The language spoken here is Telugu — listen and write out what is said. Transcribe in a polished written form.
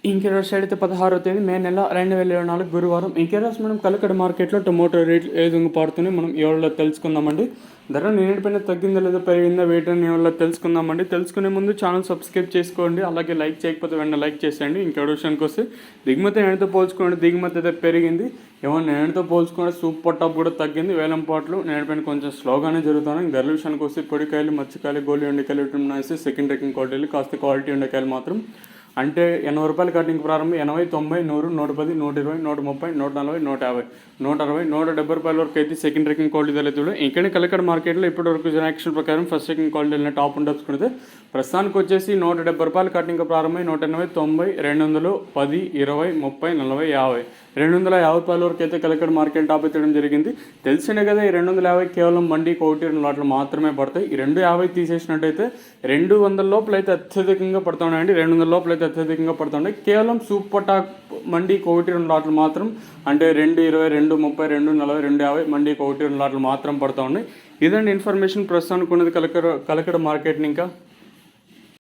ఇంకెరోజు సైడ్ అయితే 16వ తేదీ మే నెల 2024 గురువారం. ఇంకెరోజు మనం కలకడ మార్కెట్లో టొమాటో రేట్లు ఏ విధంగా పడుతున్నాయి మనం ఎవరిలో తెలుసుకుందామండి. ధర నిన్నటిపైన తగ్గిందా లేదా పెరిగిందా వేటని ఎవరిలో తెలుసుకుందామండి. తెలుసుకునే ముందు ఛానల్ సబ్స్క్రైబ్ చేసుకోండి, అలాగే లైక్ చేయకపోతే వెంటనే లైక్ చేసేయండి. ఇంకెవరి విషయానికి వస్తే దిగుమతి నేనుతో పోల్చుకోండి, దిగుమతి అయితే పెరిగింది. ఏమన్నా నేనుతో పోల్చుకోండి సూపర్ టాప్ కూడా తగ్గింది. వేలం పాటలు నేటిపైన కొంచెం స్లోగానే జరుగుతున్నాయి. ధరల విషయానికి వస్తే పొడికాయలు, మచ్చికాయలు, గోలి ఎండకాయలు ఇటు సెకండ్ రేకింగ్ క్వాలిటీలు, కాస్త క్వాలిటీ ఎండకాయలు మాత్రం అంటే 80 రూపాయల కటింగ్ ప్రారంభం 80, 90, 100, 110, 120, 130, 140, 150, 160, 170 రూపాయల వరకు అయితే సెకండ్ రేకింగ్ క్వాలిటీ ధరలు. ఇక్కడ కలకడ మార్కెట్లో ఇప్పటివరకు యాక్షన్ ప్రకారం ఫస్ట్ రేకింగ్ క్వాలిటీ టాప్ ఉండొచ్చుకుంటే ప్రస్తుతానికి వచ్చేసి 170 రూపాయల కటింగ్ ప్రారంభమై 180, 90, 200, 10, 20, 30, 40, 50, 250 రూపాయల వరకు అయితే కలకడ మార్కెట్ టాప్ ఎత్తడం జరిగింది. తెలిసినే కదా ఈ 250 కేవలం మండీకి 1-2 లాట్లు మాత్రమే పడతాయి. ఈ 250 తీసేసినట్టయితే 200 లోపల అయితే అత్యధికంగా పడుతున్నాయండి. 200 లోపల అయితే అత్యధికంగా పడుతున్నాయి. కేవలం సూపర్ టాక్ మండీకి 1-2 లాట్లు మాత్రం అంటే 220, 230, 240, 250 మండీకి 1-2 లాట్లు మాత్రం పడుతూ ఉన్నాయి. ఇదండి ఇన్ఫర్మేషన్ ప్రస్తుతానికి ఉన్నది కలకడ మార్కెట్ని. ఇంకా